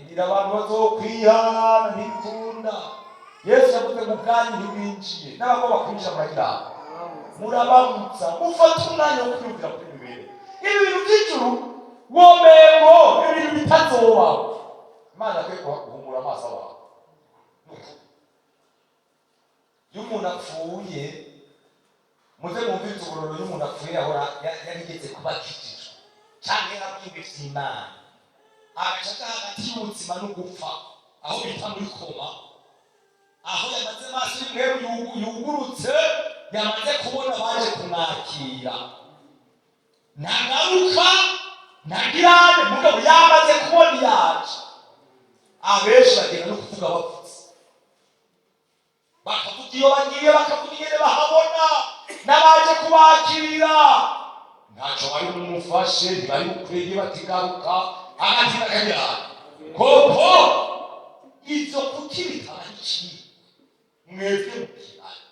ngira abantu bazokwihana ntibikunda. Yesu yavuze ngo ubwanyu ntibinjiye n'abagomba kwinjira muragira murabamutsa mufata umwanya wo kwiyumvira kuri bibiri ibi bintu by'ijuru womengo ibintu bitazoba. Imana akwiye guhumura amaso abantu. Iyo umuntu apfuye muze mwumvirize uburoro y'umuntu apfuye ahora yarigeze kuba akijijwe cyangwa yarabwibifite Imana agaca hagati y'ubuzima no gupfa aho bita muri koma, aho yamaze amaso y'umweru yugurutse yamaze kubona baje kumwakira ntagaruka ntagirane mugabo yamaze kubona yaje. Abenshi bagenda no kuvuga bapfutse bakavuga iyo bagiye bakavuga ingene bahabona n'abaje kubakira ntacyo bari bumufashe ntibari bukwege batigaruka agati n'akagirane koko ibyo kuki bikaba iki mwebwe mukirane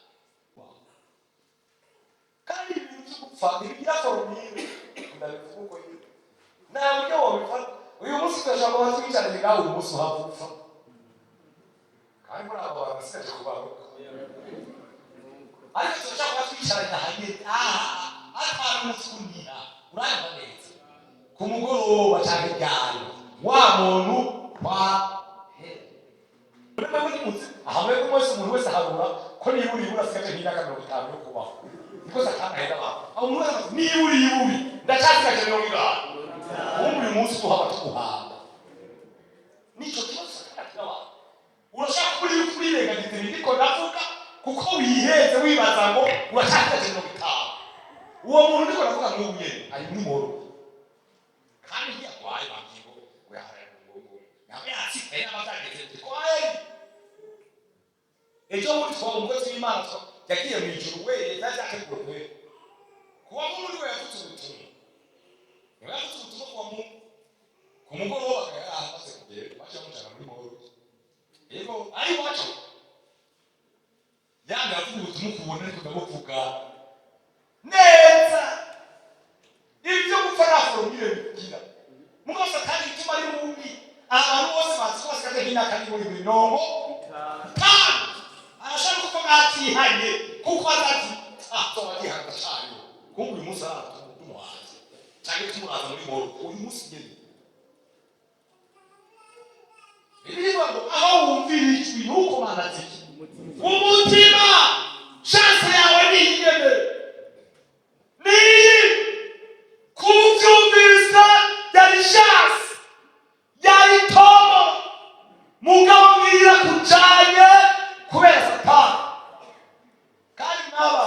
kandi ibintu byo gupfa ntibigira foromire ndabivuga uko nyine nta buryo wabifata. Uyu munsi turashaka kuba twicaranye nawe uyu munsi uhapfa kandi muri abo bantu basigaje kubaruka ariko turashaka kuba twicaranye ahageze atari umusuniha uranyumva neza ku mugoroba cyane ryari wa muntu kwa ahamwe ko mwese umuntu wese aharura ko nibura asigaje nk'imyaka 50 yo kubaho niko sakana aho umuntu nibura ndacasigaje 50 uyu munsi tuhaba tukuhamba nico kibazo cy'abantu. Urashaka kurirengagiza ibiko ndavuga kuko wiheze wibaza ngo urashaka cyane 50 uwo muntu ndiko ndavuga nk'ubuye ari muri moro kandi yakwaye bakigo uyahara ngo nawe yatsikanye n'abazageze kwaye ejo muri twa umukozi w'Imana yagiye mu ijuru we yazake kurwe kuba muri we yafutse ubutumwa yafutse ubutumwa kwa mu kumugoroba ahamaze kugera bacha mutana muri moro yego ari wacho yanga afite ubutumwa kubona ariko ndabuvuga neza ibyo gupfara foromire bigira mugasa kandi ituma ari mubi abantu bose basikaje nk'inaka ni muri binongo kandi arashaka kuvuga ati hanye kuko azati tobati hagashanye kumbe uyu munsi tumuhaze cyangwa tumuraza muri moro uyu munsi ngene ibivuga ngo aho wumvira ijwi nuko manaziki umutima chance yawe ni ingene ni kubyumvisa yari chance yari tomo mugabo mwira kujanye kubera Satani kandi naba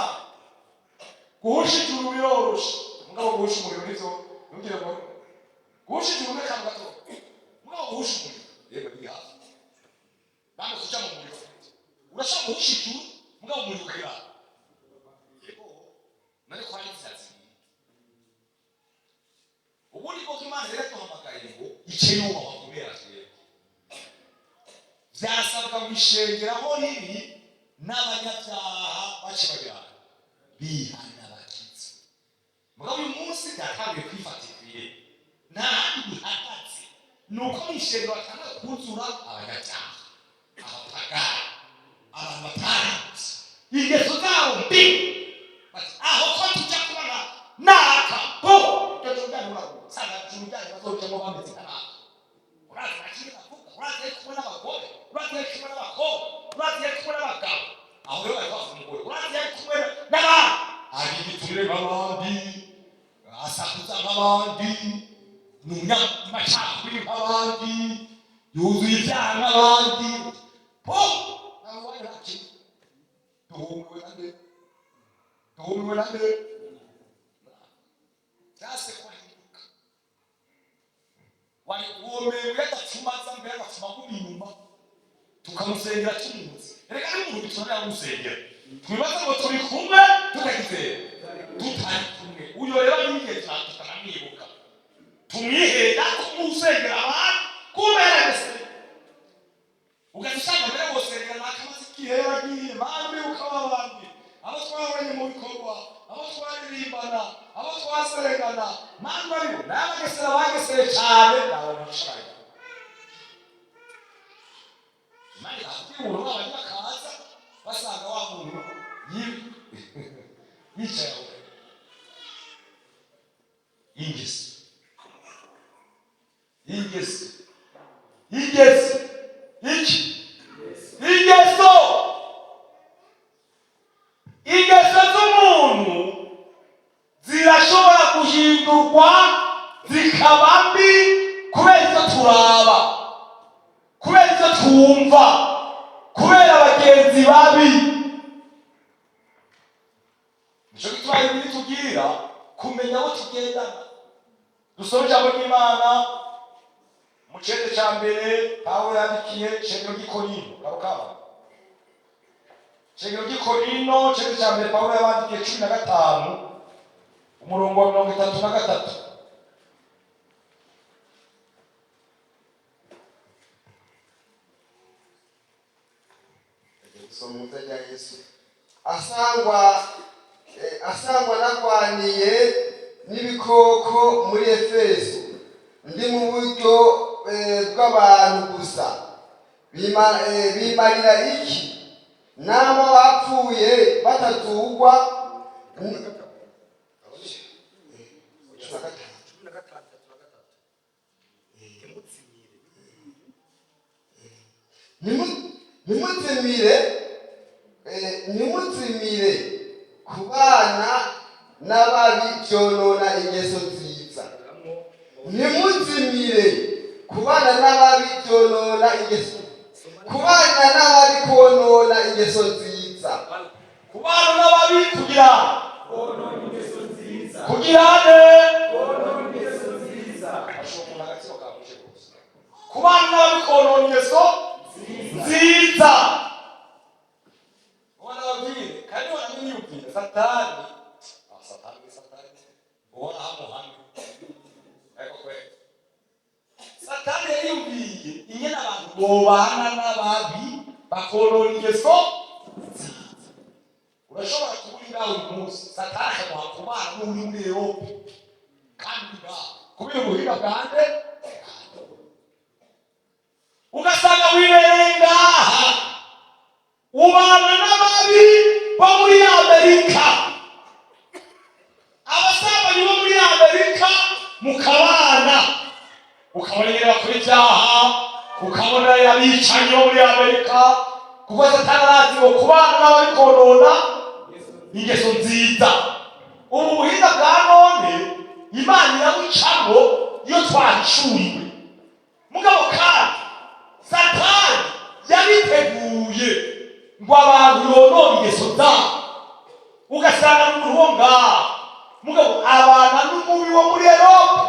guhusha ijuru biroroshe mugabo guhusha umuriro nizo nugire ngo guhusha ijuru n'akantu gato mugabo guhusha umuriro yego biri hafi banga kuja mu muriro urashaka guhusha ijuru mugabo umuriro ukira yego nari kwa nzazi ubundi ko Imana rero tuhamagaye ngo ice yuba bakomera twebwe byasabwa mwishengeraho riri n'abanyabyaha bacibagirana bihana bakiza mugabo uyu munsi byatabiye kwifatikire nta handi bihagaze nuko mwishengero batanga kuzura abanyabyaha abapagani abantu bataranze ingeso zabo mbi aho ko tujya kubona naka bo tutujyanura sanga tujyanye bazocamo bameze nk'aba uraza nakiri bavuga uraza kubona abagore uraza kubona abakobwa uraza kubona abagabo aho rero bari bavuga ngo uraza kubona n'abandi ari biturire nk'abandi asakuza nk'abandi n'umunyamacakubiri nk'abandi yuzuye ibyaha nk'abandi bo nabo bari bakiri duhumiwe nande byase kwahinduka wari uwomewe yadapfumaza mbere agapfuma inyuma tukamusengera tumuzi reka n'umuntu bituma yamusengera twibaza ngo turi kumwe tutagize tutari kumwe uyo rero yigeze tukanamwibuka tumwihera kumusengera abantu kubera gese ugasanga mbere gusengera nakamaze kihera giye bambi ukababandi abo twabonye mu bikorwa abo twaririmbana abo twaserengana manda aribo n'abagesera bagesere cyane nawe nashaka kandi afite umuntu w'abandi bakaza basanga wa muntu yicaye aho. Ingeso z'umuntu zirashobora guhindurwa zikaba mbi kubera icyo turaba, kubera icyo twumva, kubera abagenzi babi. Nicyo gituma ibiri tubwira kumenya abo tugendana. Dusome ijambo ry'Imana mu cete cya mbere Pawulo yandikiye ishengero ry'i Korinto. Ishengero ry'i Korinto, cete cya mbere Pawulo yabandikiye 15 umurongo wa 33. Somuta rya Yesu. Asangwa nagwaniye n'ibikoko muri Efeso, ndi mu buryo bw'abantu gusa. Bimarira iki? Nama bapfuye batazugwa. Nimuzimire kubana n'ababi byonona ingeso nziza. Nimuzimire kubana n'ababi byonona ingeso. Kubana n'ababi konona ingeso nziza. Kubana n'ababi kugira konona ingeso nziza. Kugirane konona ingeso nziza. Ashobora hagati bakabuje gusa. Kubana n'ababi konona ingeso nziza. Wana wabiri kandi wanamwiyubwira Satani. Satani. Ubona hamwe. Eko kwe. Satani yiyumviye ingene abantu bobana n'ababi bakonona ingeso nziza. Urashobora kubura uyu munsi Satani akamuha kubana n'uri muri Europe kandi kubera ubuhinga bwande ugasanga wirenga ubana n'ababi bo muri Amerika, abasambanyi bo muri Amerika mukabana, ukabonera kuri byaha, ukabona yabicanyi bo muri Amerika, kuko Satani arazi ngo kubana n'ababi konona ingeso nziza. Ubu buhinga bwa none Imana irabucamo iyo twahishuriwe. Mugabo kandi Satani yabiteguye ngo abantu yonona ingeso zabo. Ugasanga n'umuntu wo ngaha mugabo abana n'umubi wo muri Europe,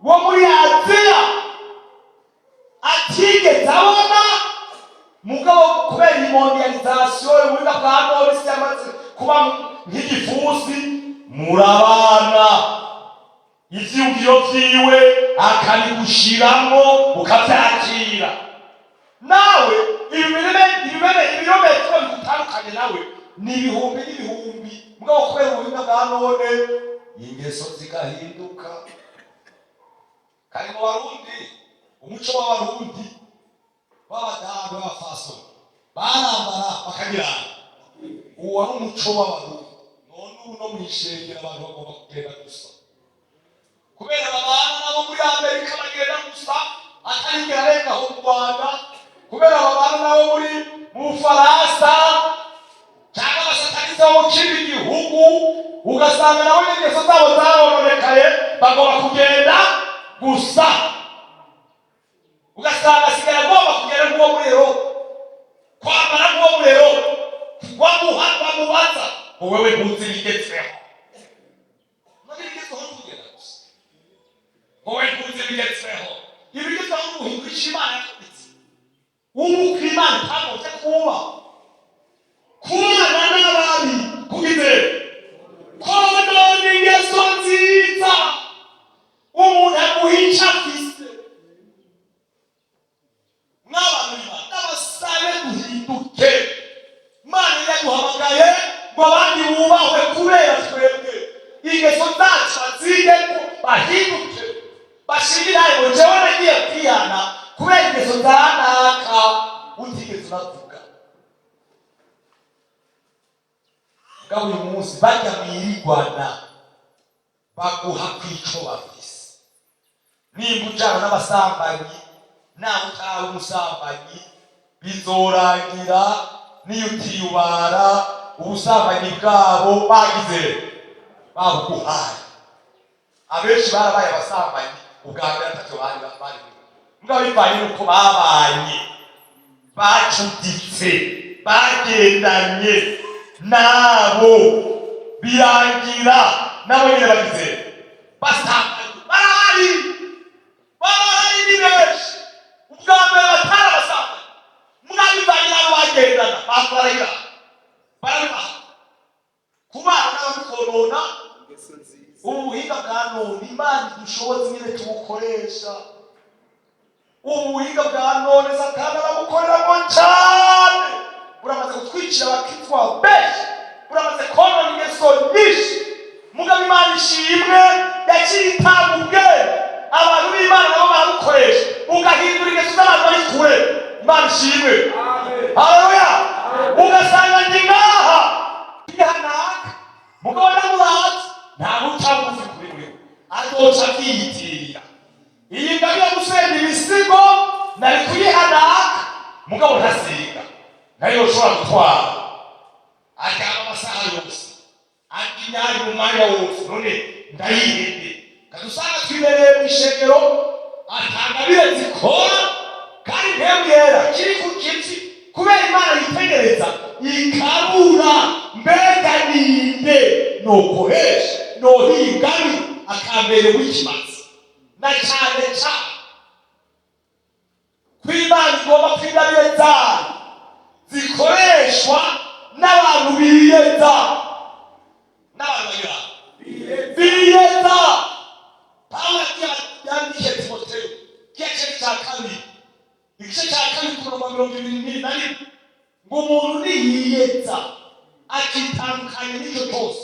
wo muri Aziya atigeze abona, mugabo kubera mondialisation y'ubuhinga bwa none isi yamaze kuba nk'igifusi, murabana ivyiyumviro vyiwe akabigushiramo ukavyakira. Nawe ibirometero bitandukanye nawe ni ibihumbi, mugabo kubera ubuhinga bwa none ingeso zigahinduka. Kandi mu Barundi, umuco w'Abarundi b'abadamu b'abafaso barambara bakagirana. Uwo ari umuco w'Abarundi. None ubu no mwishengera abantu bagomba kugenda gusa, kubera babana nabo muri Amerika bagenda gusa atarigera arenga mu Rwanda, kubera babana nabo muri mu Faransa cyangwa abasataniza bo mu kindi gihugu, ugasanga nabo ingeso zabo zarononekaye bagomba kugenda gusa. Ugasanga asigara agomba kugera nk'uwo muri Europe, kwambara nk'uwo muri Europe, wamubaza wewe ntuzi bigezweho. None bigezweho n'ukugenda gusa, wowe ntuzi bigezweho. Ibigezweho n'ubuhindurisha Imana yakubitse. Ubu kw'Imana itagombye kuba kubana n'ababi kugize konona ingeso nziza. Umuntu aguhica afise n'abantu n'abasabe duhinduke. Imana yaduhamagaye ngo abandi bubahwe kubera twebwe ingeso zacu bazigeko bahinduke, bashiriraye ngo jewe nagiye kwihana kubera ingeso zanaka. utigeze unavuga. Mugabo uyu munsi bajya mwirigwana baguha kwico bafise. Nimba ujana n'abasambanyi nawe utari umusambanyi bizorangira niyo utiyubara ubusambanyi bwabo bagize babuguhaye. Abenshi barabaye abasambanyi ubwa mbere atacyo bari mbwa bivanye nuko babanye bacuditse bagendanye nabo birangira nabo nyine bagize basambanyi. barahari ni benshi ubwa mbere batari abasambanyi mbwa bivanye nabo bagendana bakorera barabibaha kubana n'ababikonona. Ubuhinga bwa none Imana idushoboza nyine tubukoresha. Ubuhinga bwa none Satani arabukoreramo cyane. Uramaze gutwikira abakitwa benshi, uramaze konona ingeso nyinshi. Mugabo Imana ishimwe yaciye itanga ubwenge abantu b'Imana nabo barabukoresha ugahindura ingeso z'abantu bari kure. Imana ishimwe, haleluya. Ugasanga ndi ngaha ihanaka mugabo namurazi ntabwo utabuzi kuri we azoca kwiyitirira. Iyi ngabire gusenda ibisigo nari kuyihanaka mugabo ntasiga nayo ushobora gutwara aryama amasaha yose arya imyanya mu mwanya wose. None ndayihende kadusanga twibereye mu ishengero atangabire zikora kandi ntemu yera kiri ku kiti kubera Imana yitegereza ikabura mbega ninde nokoresha nohingami akambere w'ikimazi na cyane cyane kw'Imana igomba kw'ingabire zayo zikoreshwa n'abantu biyeza n'abantu biyeza. Pawulo yandikiye Timoteyo igice cya kabiri ku murongo wa 21 ngo umuntu niyiyeza akitandukanye n'icyo cyose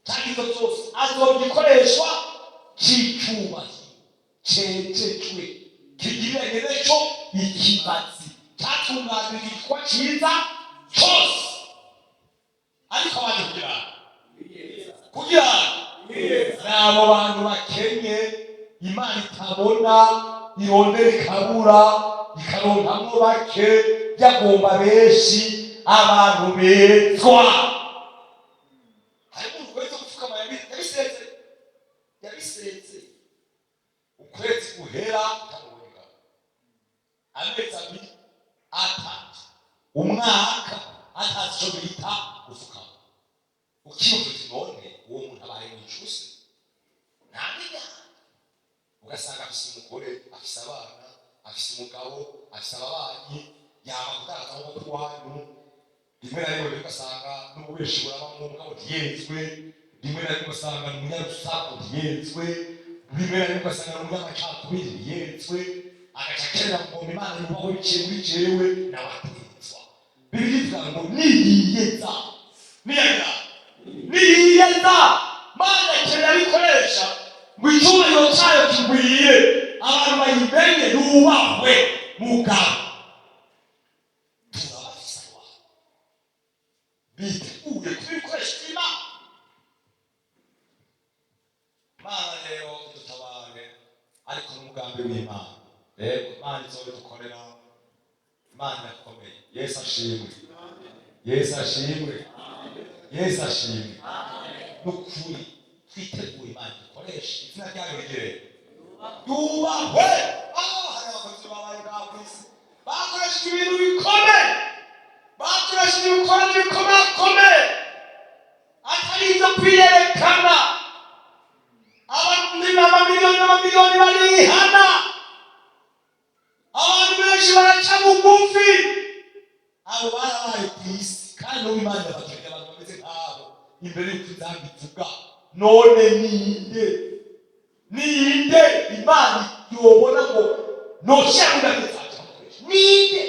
cyangwa izo zose azobya ikoreshwa cy'icyubahiro cececwe kigiranye n'icyo ikimazi cyatunganirizwa cyiza cyose. Ariko abantu kugira n'abo bantu bakenye Imana itabona irondera ikabura ikaronkamwo bake byagomba benshi abantu bezwa. Harimo ukwezi gupfukama yabisetse ukwezi guhera utamuboneka amezi abiri atatu umwaka atazi icyo bita gupfukama. Ukiyumva uti none uwo muntu abaye mu icusi ntamenya. Ugasanga afise umugore afise abana afise umugabo afise ababanyi yaba gutanga nk'uko iwanyu. Rimwe na rimwe ugasanga n'ububeshi burabamo umugabo ntiyenzwe. Rimwe na rimwe ugasanga n'umunyarusaku ntiyenzwe. Rimwe na rimwe ugasanga n'umunyamacakubiri ntiyenzwe. Agaca akenera kugomba Imana yubaho biciye muri jewe nawe atenzwa. Bibiliya ivuga ngo niyiyeza niyiyeza Mana ikenera bikoresha ngo icyubahiro cyayo kigwire abantu bayimenye yubahwe mugabo. Turabafisa abantu biteguye kubikoresha Imana. Mana rero dutabare ariko n'umugambi w'Imana. Rero Imana izobe dukorera Imana yakomeye. Yesu ashimwe, Yesu ashimwe, Yesu ashimwe. Nukuri twiteguye Imana dukoresha izina ryayo rigere yubahwe. Hari abakozi babaye ngaho ku isi bakoresha ibintu bikomeye, bakoresha ibikorwa bikomeye atari ibyo kwiyerekana. Abantu n'amamiliyoni barihana, abantu benshi baraca bugufi. Abo barabaye ku isi kandi n'Imana yabategeka abantu bameze nk'abo imbere y'uko izambi ivuga. None ninde Imana yobona ngo noshyira mu gato zacu ninde?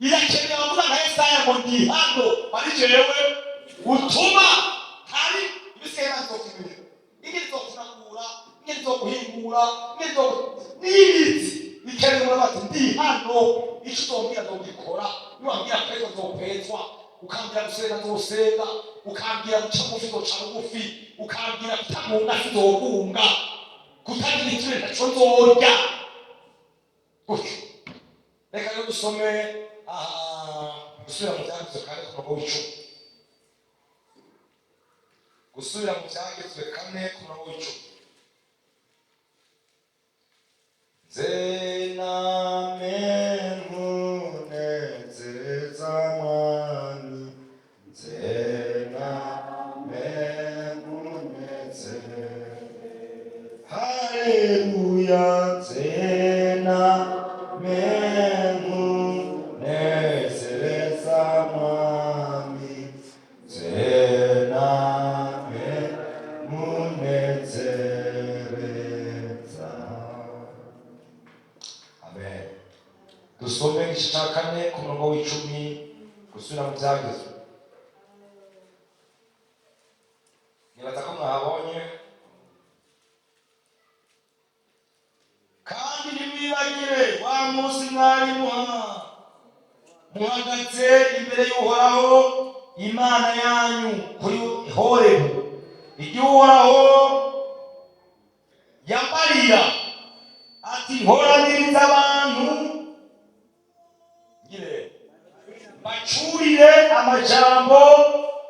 Irakeneye abavuga nka Yesaya ngo ndi hano ari jewe utuma hari ibisigaye bazokimenya ingeri zo kunagura ingeri zo guhingura ingeri zo n'ibiti bikeneye bati ndi hano icyo uzombwira nzogikora niwambwira kwezwa nzokwezwa ukambwira gusenga nzosenga ukambwira guca bugufi nzoca bugufi ukambwira kutagunga sinzogunga kutagira iturere ntaco nzorya gutyo. Reka rero dusome gusubira mu byanditswe kane ku murongo w'icumi. Gusubira mu byanditswe kane ku murongo w'icumi. Zename munezeza mwami, zename munezeza, haleluya, zename munezeza mwami, zename munezeza. Amen. Dusome igice cya kane ku murongo w'icumi, gusubira mu byagezwe. Nibaza ko mwahabonye. Kandi ntimwibagire wa munsi mwari muhagaze imbere y'Uhoraho Imana yanyu kuri Horebu, igihe Uhoraho yambarira ati nkoraniriza abantu bacurire amajambo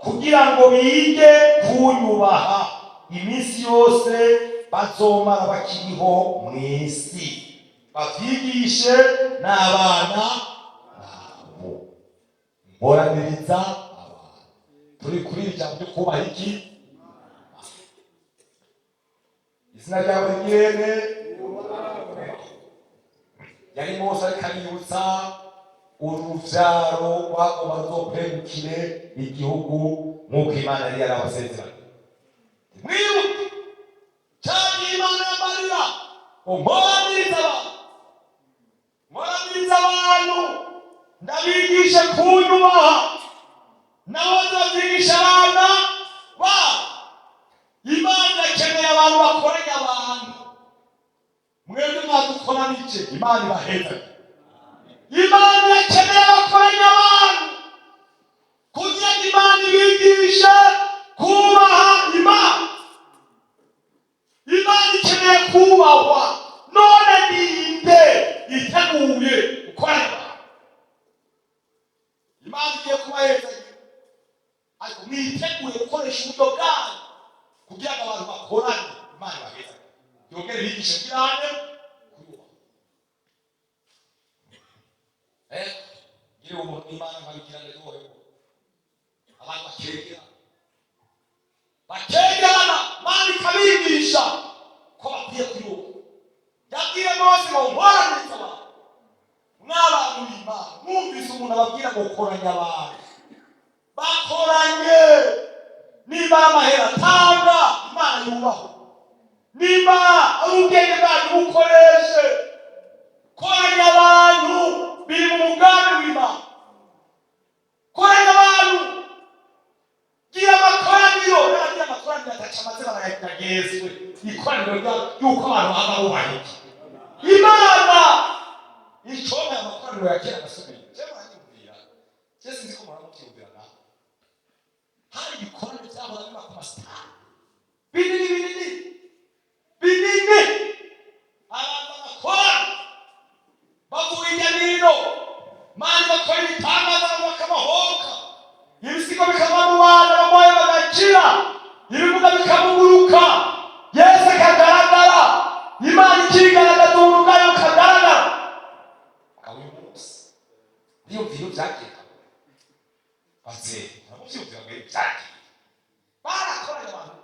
kugira ngo bige kunyubaha iminsi yose bazomara bakiriho mu isi, bavyigishe n'abana babo. Nkoraniriza abantu, turi kuri iri jambo ryo kubaha iki? Izina ryawe rigirene. Yari Mose ariko aributsa uruvyaro rwagomba ruzokwegukire igihugu nk'uko Imana yari yarabasezeranye. Mwibuke cyane Imana yamarira nkoraniriza abantu ndabigishe kunyubaha, nabo nzabyigisha abana babo. Imana irakeneye abantu bakoranya abantu. Mwebwe mwadukoranije, Imana ibaheza. Imana irakeneye abakoranya abantu kugira ngo Imana ibigishe kubaha Imana. Imana ikeneye kubahwa, none ninde iteguye gukorana abantu? Imana igiye kubaheza, ariko mwiteguye gukoresha uburyo bwanyu kugira ngo abantu bakorane. Imana ibaheza yongere bigishe kirane kuyubaha. Ngire umuntu Imana nkabigirane rwoheho, abantu bakegerana, Imana ikabigisha ko bakwiye kuyubaha. Yabwiye Mose ngo nkoranirize abantu. Mw'abantu b'Imana, mwumvise umuntu ababwira ngo koranya abantu, bakoranye. Nimba amahera tanga, Imana yubahwe. Nimba ubwenge bwanyu bukoreshe, koranya abantu, biri mu mugambi w'Imana. Koranya abantu, gira amakoraniro, n'abagira amakoraniro ataca amazina barayagezwe. Ikoraniro y'uko abantu baba bubaha Imana. Icomba aya makoraniro ya kera gasubira. Jewe muranyumvira, je sinzi ko muramukiyumvira nawe. Hari ibikoraniro byahora biba ku masitari binini, abantu bagakora bavuga hirya n'ino, mani bakora ibitangaza bakabahoka, ibisigo bikava mu bana bamoye bagakira, ibimuga bikamuguruka, Yesu akagaragara, Imana ikigaragaza ubuntu bwayo bukagaragara. Ukaba uyu munsi niyumvira ibyagiye bazeye, uramuvyumvira ngo ibyagiye barakoranye abantu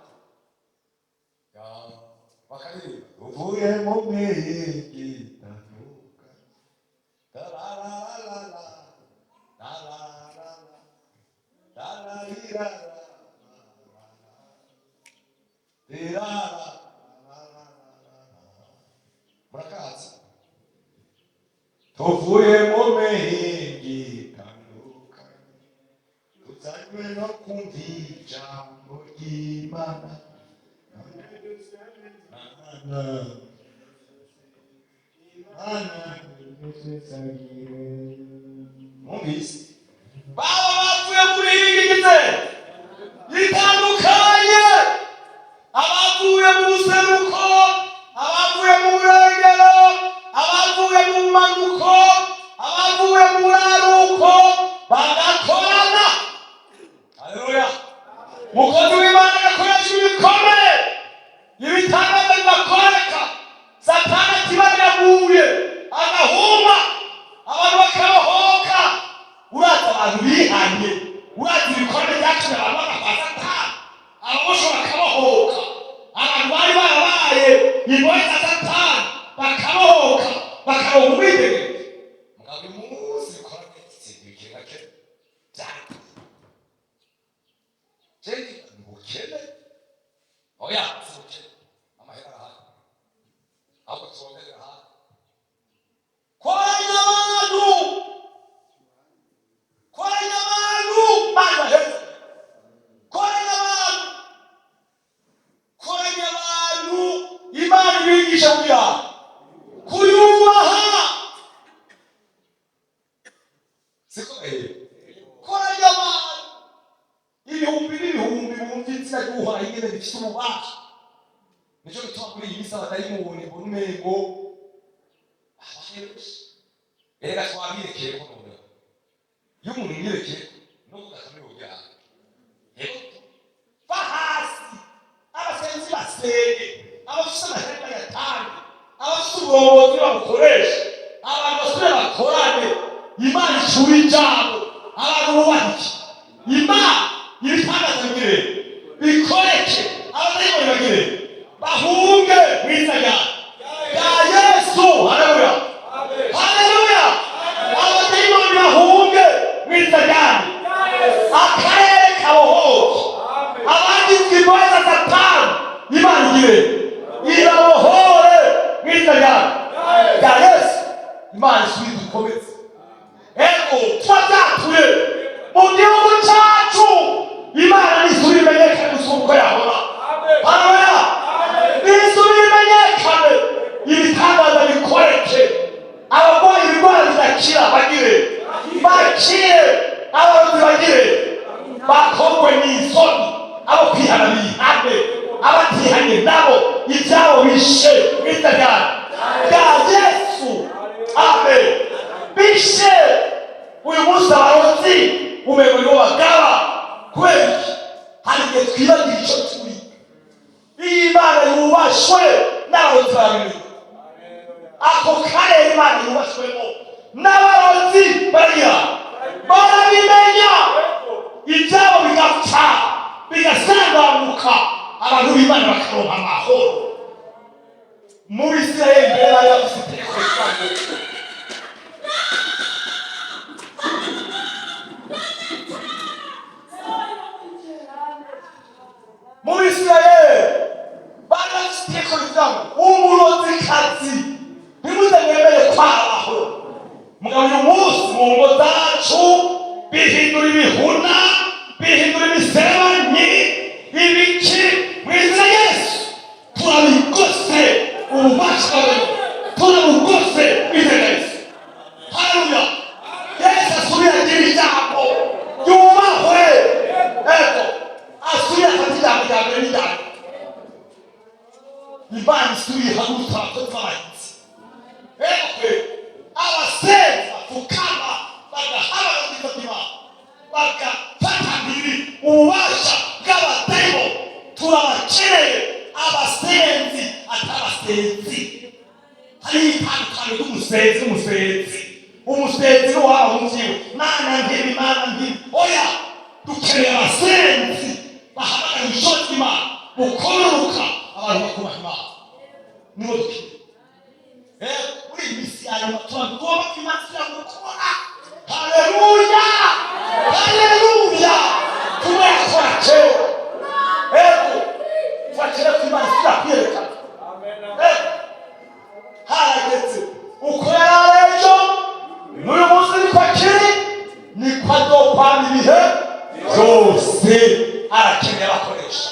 bakaririmba uvuye mu migi itanuka murakaza. Tuvuye mu migi itanuka tuzanywe no kumva ijambo ry'Imana. Imana Mwumvise baba bavuye muri iyi gitero bitandukanye, abavuye mu buseruko, abavuye mu burengero, abavuye mu bumanuko, abavuye mu buraruko, bagakorana. Haleluya! Umukozi w'Imana agakoresha ibikomeye, ibitangaza bigakoreka, Satani atibagaguye agahuma, abantu bakabohoka. Uraza abantu bihanye, uraza ibikomeye byatumye abantu bagapfa Satani, ababosho bakabohoka, abantu bari barabaye imbohe za Satani bakabohoka, bakaronka ubwigenge. Mugabo uyu munsi bikora bikiri gake byari jendi ubukene. Oya ubukene amahera arahari, ahubwo tuzongera ahandi. Koranya abantu, koranya abantu, Mana heza, koranya abantu, koranya abantu. Imana ibigisha kugira kuyubaha, siko koranya abantu ibihumbi n'ibihumbi bumva izina ry'Uhoraho ingene bifite ububasha. Nico gituma kuri iyi misi abadayimoni mbona umengo abaherusi erega twabirekeyeko noneho. Iyo umuntu yirekeyeko no kugakamira ubyaha, yego va hasi, abasenzi basenge, abafise amahera bayatange, abafise uburongozi babukoreshe, abantu basubire bakorane, Imana icure ijambo, abantu bubahike Imana. Ibitangaza bigire bikoreke, abadayimoni bagire bahunge mu izina rya Yesu. Haleluya, haleluya! Abadayimoni bahunge mu izina rya akarere kabohoke, abandi imbohe za Satani Imana igire irabohore mu izina rya Yesu. Imana isubire dukomeze. Ego twabyatuye mu gihugu cyacu, Imana nisubire imenyekane gusumba uko yahora. Haleluya! Nisubire imenyekane, ibitangaza bikoreke, abarwaye ibirwara bidakira bagire bakire, abarozi bagire bakogwe n'isoni, abo kwihana bihane, abatihanye nabo ibyabo bishe mu izina rya Yesu. Amen. Bishe uyu munsi abarozi umengo nibo bagaba, kubera iki? Hari igihe twibagira icyo turi. Iyo Imana yubashwe n'abarozi barabimenya, ako karere Imana yubashwemo n'abarozi barabimenya, ibyabo bigapfa bigasangamuka, abantu b'Imana bakaronka amahoro. Mu Isirayeli mbere bari bafise itegeko risanzwe, mu Isirayeli bari bafise itegeko risanzwe, umurozikazi ntimuze mwemere kwabaho. Mugabo uyu munsi mu ngo zacu bihindura ibihuna, bihindura imiserebanyi, ibiki mu izina Yesu. Turabigose ububasha bwawe, turabugose mu izina Yesu. Haleluya! Yesu asubire agira ijambo yubahwe, ego asubire afata ijambo rya mbere n'ijambo. Imana isubire ihagurutsa abakozi b'abahinzi, ego abasenzi bapfukama bagahabagiriza Imana, bagafata mbiri ububasha bw'abadayimoni. Turabakeneye abasenzi atabasenzi. Hariho itandukano ry'umusenzi n'umusenzi. Umusenzi ni uwaba mu vyiwe, Mana ngibi, Mana ngibi. Oya, dukeneye abasenzi bahamagara ubushobozi bw'Imana bukororoka, abantu bakubaha Imana. Nibo dukeneye. Muri iyi misi ya nyuma turagomba kwimansira gukora. Haleluya, haleluya! Turakora kera, ego turakera ko Imana izakwiyerekana. Harageze uko yari ejo n'uyu munsi niko akiri, niko azokwama ibihe byose. Arakeneye abakoresha,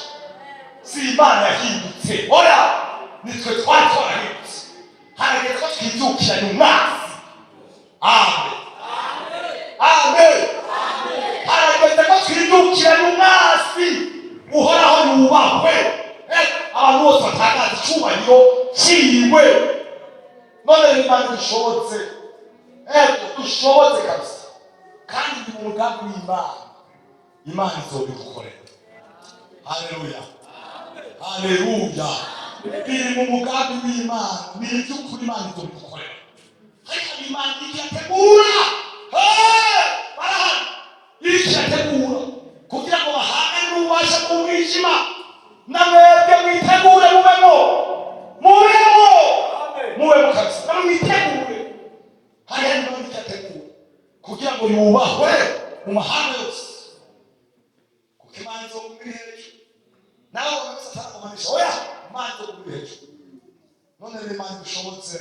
si Imana yahindutse, oya nitwe twari twarahindutse. Harageze ko twibyukiranye umwanzi imana ishobotse, dushobotse kabisa, kandi ndi mu mugambi w'Imana. Imana izobidukorera. Haleluya, haleluya. Biri mu mugambi w'Imana, ni iby'ukuri Imana izobidukorera. Ariko Imana ikiyategura, barahari, ikiyategura kugira ngo bahangane n'ububasha bw'umwijima. Namwebwe mwitegure, mubemo kabisa, namwe mwitegure. Hariya Imana ikiyategura kugira ngo yubahwe mu mahanga yose, kuko Imana izoguma iri hejuru. Nawe ukamesa atarakumanisha, oya, Imana izoguma iri hejuru. None rero Imana ibishobotse,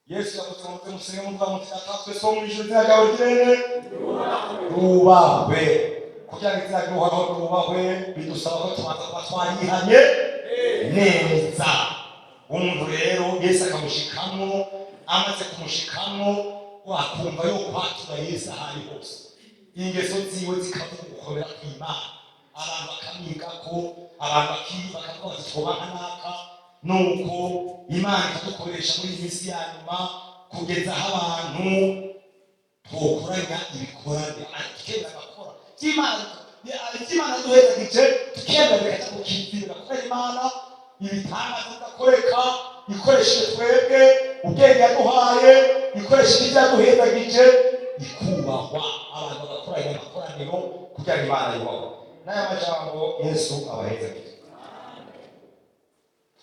Yesu yavuze ngo musenge muvuga muti Data twese wo mu ijuru, izina ryawe ryera rubahwe. Kugira ngo izina ry'Uhoraho rubahwe, bidusaba ko tubanza kuba twarihanye neza. Umuntu rero Yesu akamushikamwo, amaze kumushikamwo, wakumva yo kwatura Yesu ahari hose, ingeso ziwe zikavuga gukomera kw'Imana, abantu bakamwigako, abantu bakavuga bati twobanka naka. Nuko Imana ikadukoresha muri iyi minsi ya nyuma kugeza aho abantu twokoranya ibikorane, tukemera agakora Imana duhezagije, tukemera bigahita kukivira kubera Imana ibitangaza bigakoreka, ikoresheje twebwe ubwenge yaduhaye, ikoresheje ibyo yaduhezagije, ikubahwa, abantu bagakoranya amakoraniro kugira ngo Imana yubahwe. N'aya majambo Yesu abahezagije.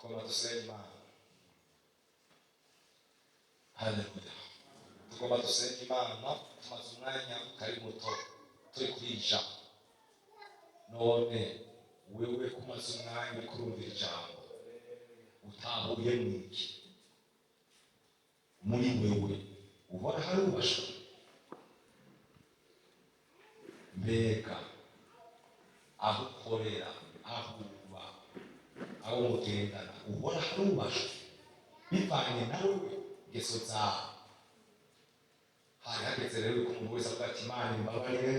Tugomba dusenga Imana. Haleluya. Tugomba dusenga Imana, tumaze umwanya utari muto turi kuri iri jambo. None wewe kumaze umwanya uri kurumvira ijambo, utahuye mwiki muri wewe, ubona hari ubasha? Mbega aho ukorera, aho uba, aho mugendana, ubona hari ubasha bivanye nawe ingeso zawe? Hari hageze rero ko umuntu wese avuga ati Imana imbabarire,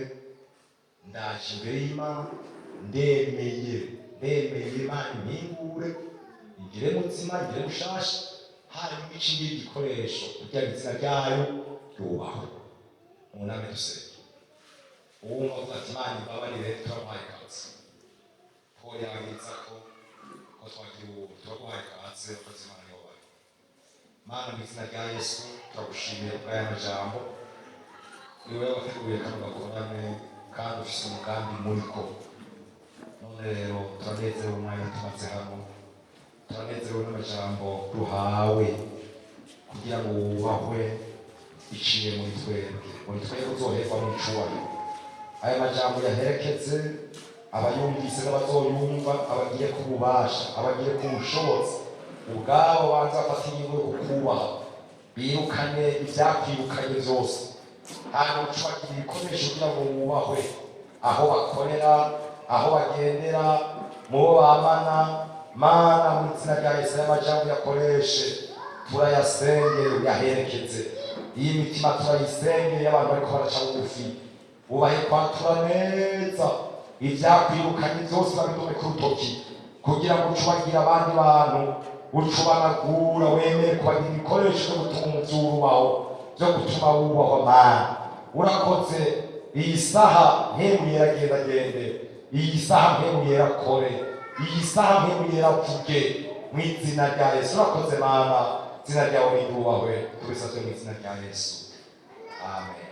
ndaje imbere y'Imana, ndemeye Imana impingure, ingire mutsima, ingire mushasha, hanyuma icingira igikoresho kugira ngo izina ryayo ryubahwe. Muname dusenge. Uwumva avuga ati Imana imbabarire, turaguhaye ikaze. Paul yabitsa ko twagira ubu, turaguhaye ikaze, abakozi Imana yubahwe. Mana, mu izina rya Yesu turagushimiye kuri aya majambo. Ni wewe wateguye kano gakorane kandi ufise umugambi muri ko. None rero turanezerewe umwanya tumaze hano, turanezerewe n'amajambo duhawe kugira ngo wubahwe iciye muri twebwe uzoherwa mu icubahiro. Aya majambo yaherekeze abayumvise n'abazoyumva, abagire ku bubasha, abagire ku bushobozi ubwabo, banza bafata ingingo yo kukubaha, birukane ivyakwirukanye vyose, hanyuma ucubagira ibikoresho kugira ngo wubahwe aho bakorera, aho bagendera, mu bo bamana. Mana, mu izina rya Yesu aya majambo yakoreshe, turayasengeye uyaherekeze. Iyi mitima turayisengeye abantu bariko baraca bugufi, ubahe kwatura neza ivyakwirukanye vyose, babidume ku rutoki kugira ngo ucubagira abandi bantu, ucubanagura, wemeye kubagira ibikoresho vyo gutuma umuzuru wawe, vyo gutuma wubahwa. Mana, urakoze. Iyi saha mpemu yera gendagende, iyi saha mpemu yera kore, iyi saha mpemu yera vuge, mu izina rya Yesu. Urakoze Mana, izina ryawe nirubahwe, tubisabye mu izina rya Yesu, amen.